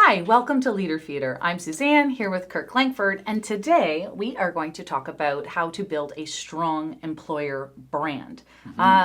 Hi, welcome to Leader Feeder. I'm Suzanne here with Kirk Langford, and today we are going to talk about how to build a strong employer brand.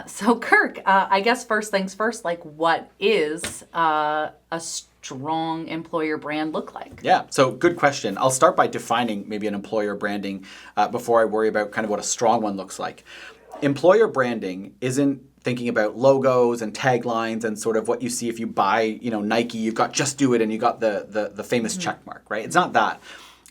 So Kirk, I guess first things first, like what is a strong employer brand look like? Yeah, so good question. I'll start by defining maybe an employer branding before I worry about kind of what a strong one looks like. Employer branding isn't thinking about logos and taglines and sort of what you see if you buy, Nike, you've got Just Do It and you got the famous check mark, right? It's not that.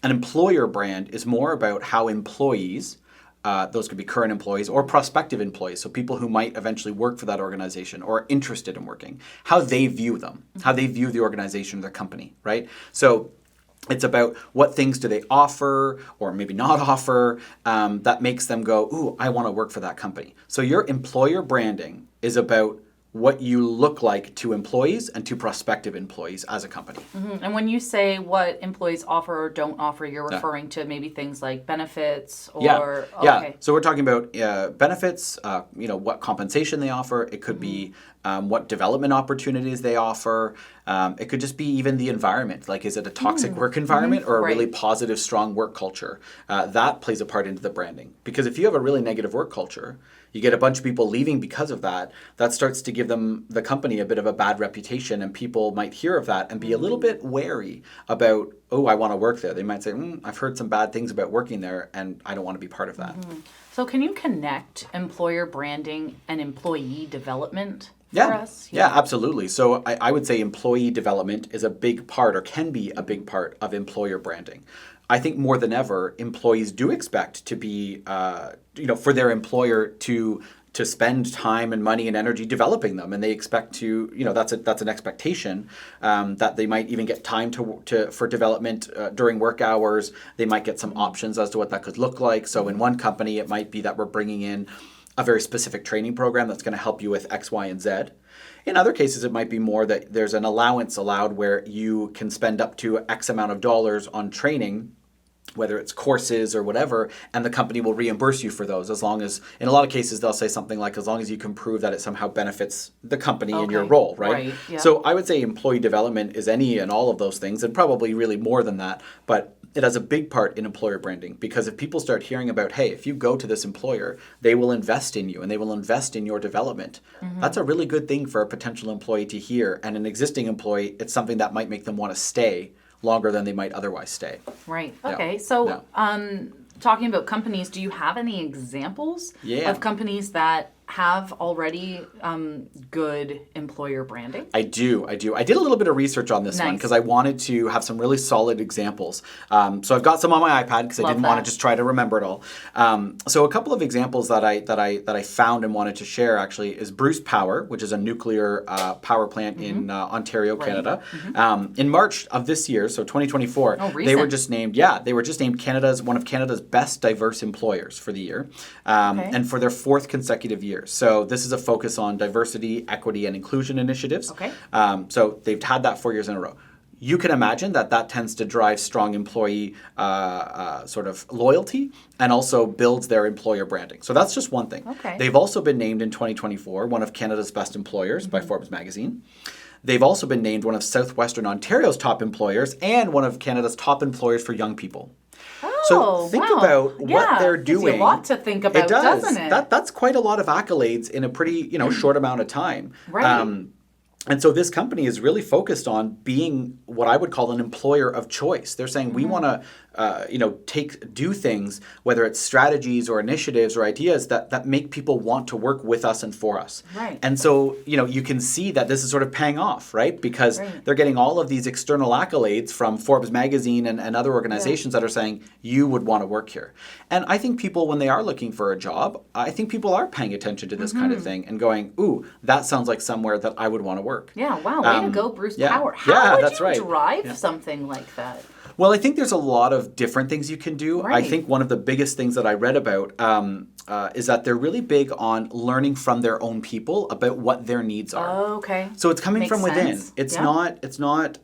An employer brand is more about how employees, those could be current employees or prospective employees, so people who might eventually work for that organization or are interested in working, how they view them, how they view the organization or the company, right? So it's about what things do they offer or maybe not offer that makes them go, ooh, I want to work for that company. So your employer branding is about what you look like to employees and to prospective employees as a company. Mm-hmm. And when you say what employees offer or don't offer, you're referring to maybe things like benefits or... Yeah. Okay. So we're talking about benefits, what compensation they offer. It could be what development opportunities they offer. It could just be even the environment. Like, is it a toxic work environment or a really positive, strong work culture? That plays a part into the branding. Because if you have a really negative work culture, you get a bunch of people leaving because of that. That starts to give the company a bit of a bad reputation, and people might hear of that and be a little bit wary about, oh, I want to work there. They might say, I've heard some bad things about working there, and I don't want to be part of that. So can you connect employer branding and employee development for us? Yeah, absolutely. So I would say employee development is a big part, or can be a big part, of employer branding. I think more than ever, employees do expect to be, for their employer to spend time and money and energy developing them, and they expect to, that's an expectation that they might even get time for development during work hours. They might get some options as to what that could look like. So in one company, it might be that we're bringing in a very specific training program that's going to help you with X, Y, and Z. In other cases, it might be more that there's an allowance allowed where you can spend up to X amount of dollars on training, whether it's courses or whatever, and the company will reimburse you for those, as long as, in a lot of cases, they'll say something like, as long as you can prove that it somehow benefits the company in your role, right? Yeah. So I would say employee development is any and all of those things, and probably really more than that, but it has a big part in employer branding, because if people start hearing about, hey, if you go to this employer, they will invest in you and they will invest in your development. That's a really good thing for a potential employee to hear, and an existing employee, it's something that might make them want to stay longer than they might otherwise stay. Right. Okay. So, talking about companies, do you have any examples of companies that have already good employer branding? I do. I did a little bit of research on this one because I wanted to have some really solid examples. So I've got some on my iPad because I didn't want to just try to remember it all. So a couple of examples that I found and wanted to share actually is Bruce Power, which is a nuclear power plant in Ontario, Canada. In March of this year, so 2024, they were just named. They were just named one of Canada's best diverse employers for the year, and for their fourth consecutive year. So this is a focus on diversity, equity, and inclusion initiatives. So they've had that 4 years in a row. You can imagine that tends to drive strong employee sort of loyalty and also builds their employer branding. So that's just one thing. They've also been named in 2024 one of Canada's best employers by Forbes magazine. They've also been named one of Southwestern Ontario's top employers and one of Canada's top employers for young people. So think about what they're doing. Gives you a lot to think about, doesn't it? That's quite a lot of accolades in a pretty short amount of time. Right. And so this company is really focused on being what I would call an employer of choice. They're saying we want to do things, whether it's strategies or initiatives or ideas that make people want to work with us and for us. Right. And so, you can see that this is sort of paying off, right? Because they're getting all of these external accolades from Forbes magazine and other organizations that are saying you would want to work here. And I think people, when they are looking for a job, I think people are paying attention to this kind of thing and going, ooh, that sounds like somewhere that I would want to work. Yeah, wow, way to go, Bruce Power. How would you drive something like that? Well, I think there's a lot of different things you can do. I think one of the biggest things that I read about is that they're really big on learning from their own people about what their needs are. Oh, okay. So it's coming from within. It's not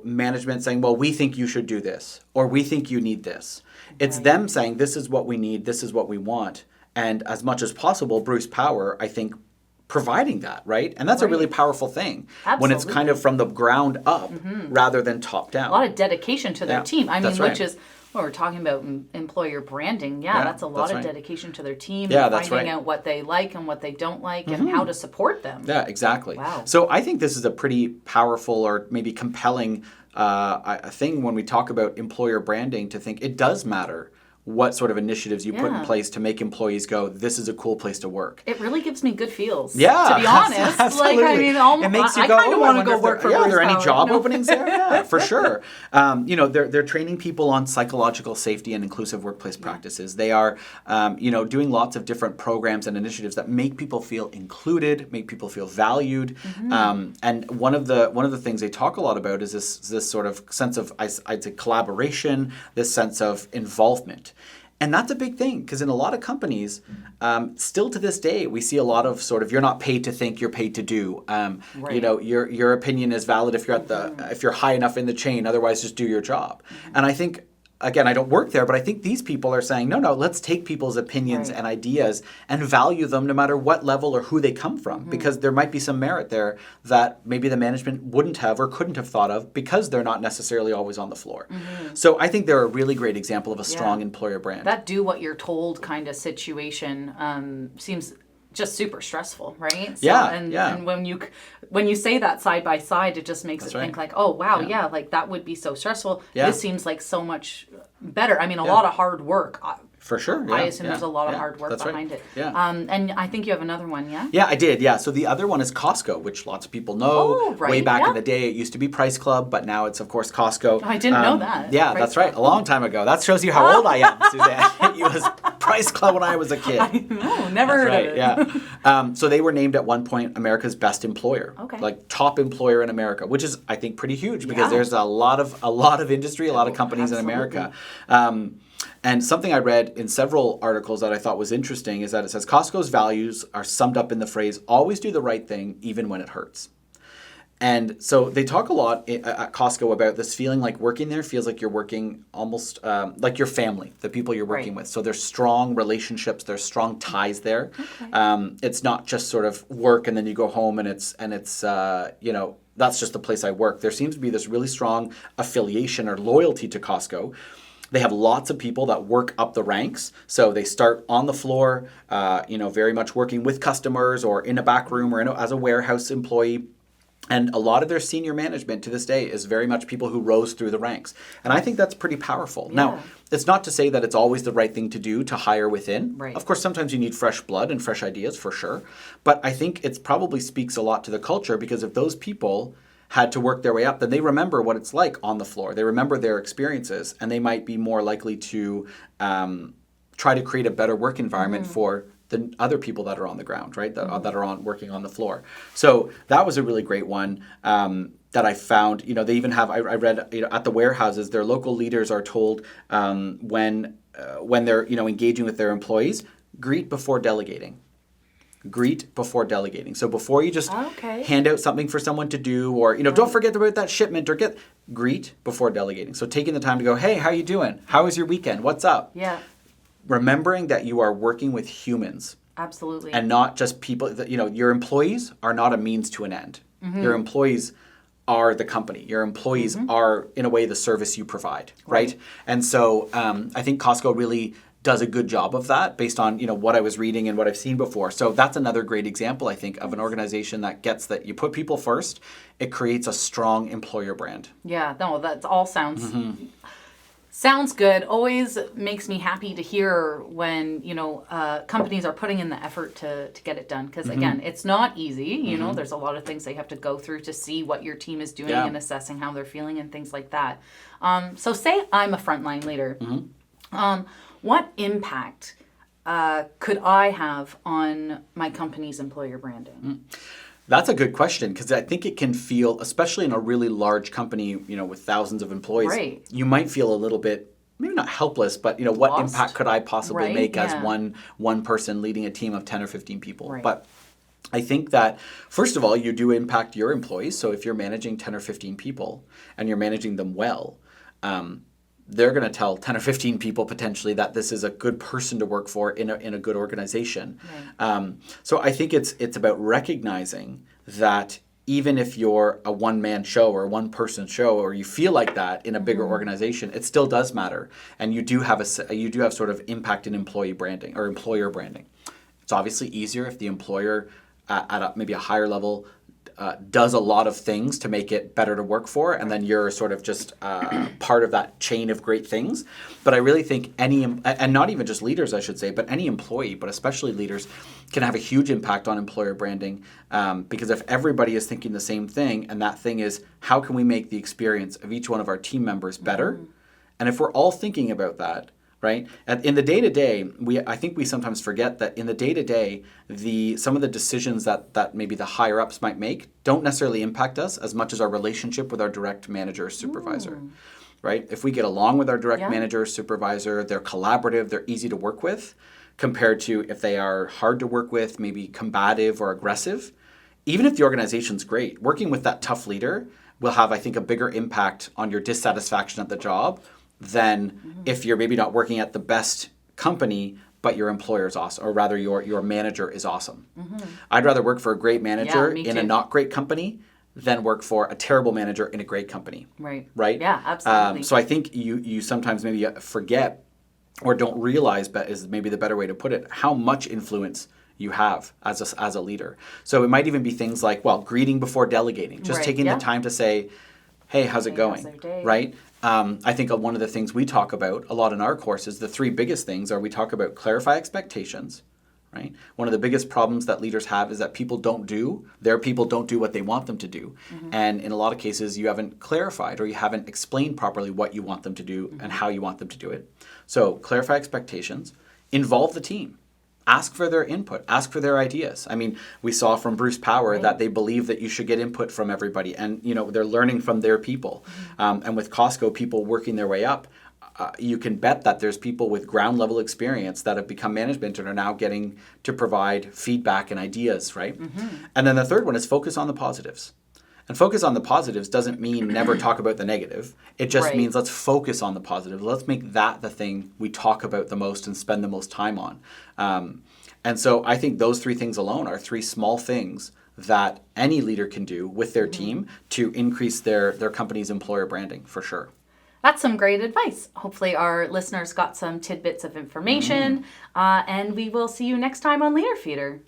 management saying, well, we think you should do this, or we think you need this. It's them saying, this is what we need, this is what we want. And as much as possible, Bruce Power, I think, providing that, right? And that's a really powerful thing when it's kind of from the ground up rather than top down. A lot of dedication to their team. I mean, right. which is, when we're talking about employer branding, that's a lot of right. dedication to their team, Yeah, and that's finding right. out what they like and what they don't like and how to support them. Yeah, exactly. Wow. So I think this is a pretty powerful or maybe compelling thing when we talk about employer branding, to think it does matter what sort of initiatives you put in place to make employees go, this is a cool place to work. It really gives me good feels. Yeah, to be honest. absolutely. Like, I mean, it makes you I go, kind of want to go work for Bruce Are there any Power, job openings there? Yeah, for sure. They're training people on psychological safety and inclusive workplace practices. They are, doing lots of different programs and initiatives that make people feel included, make people feel valued. And one of the things they talk a lot about is this sort of sense of, I'd say, collaboration, this sense of involvement. And that's a big thing, because in a lot of companies, still to this day, we see a lot of sort of, you're not paid to think, you're paid to do. Your opinion is valid if you're if you're high enough in the chain. Otherwise, just do your job. And I think, again, I don't work there, but I think these people are saying, no, let's take people's opinions and ideas and value them no matter what level or who they come from, because there might be some merit there that maybe the management wouldn't have or couldn't have thought of, because they're not necessarily always on the floor. So I think they're a really great example of a strong employer brand. That do what you're told kind of situation seems just super stressful, right? So, and when you say that side by side, it just makes think like, oh wow, like that would be so stressful. This seems like so much better. I mean, a lot of hard work. For sure. I assume there's a lot of hard work behind it. Yeah. And I think you have another one, yeah? Yeah, I did. Yeah. So the other one is Costco, which lots of people know. Way back in the day, it used to be Price Club, but now it's, of course, Costco. Oh, I didn't know that. Yeah, that's right. A long time ago. That shows you how old I am, Suzanne. It was Price Club when I was a kid. Never heard of it. Yeah. So they were named at one point America's best employer. Okay. Like top employer in America, which is, I think, pretty huge, because there's a lot of industry, a lot of companies in America. And something I read in several articles that I thought was interesting is that it says Costco's values are summed up in the phrase, always do the right thing, even when it hurts. And so they talk a lot at Costco about this feeling like working there feels like you're working almost like your family, the people you're working with. So there's strong relationships, there's strong ties there. Okay. It's not just sort of work and then you go home and it's that's just the place I work. There seems to be this really strong affiliation or loyalty to Costco. They have lots of people that work up the ranks. So they start on the floor, very much working with customers or in a back room or as a warehouse employee. And a lot of their senior management to this day is very much people who rose through the ranks. And I think that's pretty powerful. Yeah. Now, it's not to say that it's always the right thing to do to hire within. Right. Of course, sometimes you need fresh blood and fresh ideas for sure. But I think it probably speaks a lot to the culture, because if those people had to work their way up, then they remember what it's like on the floor. They remember their experiences, and they might be more likely to try to create a better work environment for the other people that are on the ground, right? That are working on the floor. So that was a really great one that I found. They even have, I read, at the warehouses, their local leaders are told when they're, engaging with their employees, greet before delegating. Greet before delegating. So before you just hand out something for someone to do, or don't forget about that shipment, or greet before delegating. So taking the time to go, hey, how you doing? How was your weekend? What's up? Yeah. Remembering that you are working with humans. Absolutely. And not just people. Your employees are not a means to an end. Your employees are the company. Your employees are, in a way, the service you provide, right? And so I think Costco really does a good job of that, based on what I was reading and what I've seen before. So that's another great example, I think, of an organization that gets that you put people first. It creates a strong employer brand. Yeah, no, that all sounds good. Always makes me happy to hear when companies are putting in the effort to get it done. Because again, it's not easy. There's a lot of things they have to go through to see what your team is doing and assessing how they're feeling and things like that. So say I'm a frontline leader. What impact could I have on my company's employer branding? That's a good question, because I think it can feel, especially in a really large company, with thousands of employees, you might feel a little bit, maybe not helpless, but what lost. Impact could I possibly make as one person leading a team of 10 or 15 people? Right. But I think that, first of all, you do impact your employees. So if you're managing 10 or 15 people and you're managing them well, they're going to tell 10 or 15 people potentially that this is a good person to work for in a good organization. Right. So I think it's about recognizing that even if you're a one-man show or a one-person show, or you feel like that in a bigger organization, it still does matter, and you do have sort of impact in employee branding or employer branding. It's obviously easier if the employer at maybe a higher level does a lot of things to make it better to work for, and then you're sort of just part of that chain of great things. But I really think and not even just leaders, I should say, but any employee, but especially leaders, can have a huge impact on employer branding, because if everybody is thinking the same thing, and that thing is, how can we make the experience of each one of our team members better? And if we're all thinking about that, right? In the day-to-day, I think we sometimes forget that in the day-to-day, some of the decisions that maybe the higher-ups might make don't necessarily impact us as much as our relationship with our direct manager or supervisor, right? If we get along with our direct manager or supervisor, they're collaborative, they're easy to work with, compared to if they are hard to work with, maybe combative or aggressive. Even if the organization's great, working with that tough leader will have, I think, a bigger impact on your dissatisfaction at the job than if you're maybe not working at the best company, but your employer is awesome, or rather your manager is awesome. I'd rather work for a great manager in a not great company than work for a terrible manager in a great company. Right? Yeah, absolutely. So I think you sometimes maybe forget or don't realize, but is maybe the better way to put it, how much influence you have as a leader. So it might even be things like, greeting before delegating, just taking the time to say, hey, how's it going? How's their day? Right? I think one of the things we talk about a lot in our courses, the three biggest things are, we talk about clarify expectations, right? One of the biggest problems that leaders have is that people don't do what they want them to do. And in a lot of cases, you haven't clarified or you haven't explained properly what you want them to do and how you want them to do it. So clarify expectations, involve the team. Ask for their input. Ask for their ideas. I mean, we saw from Bruce Power that they believe that you should get input from everybody, and they're learning from their people. And with Costco, people working their way up, you can bet that there's people with ground level experience that have become management and are now getting to provide feedback and ideas, right? And then the third one is focus on the positives. And focus on the positives doesn't mean never talk about the negative. It just means let's focus on the positive. Let's make that the thing we talk about the most and spend the most time on. And so I think those three things alone are three small things that any leader can do with their team to increase their company's employer branding, for sure. That's some great advice. Hopefully our listeners got some tidbits of information, and we will see you next time on Leader Feeder.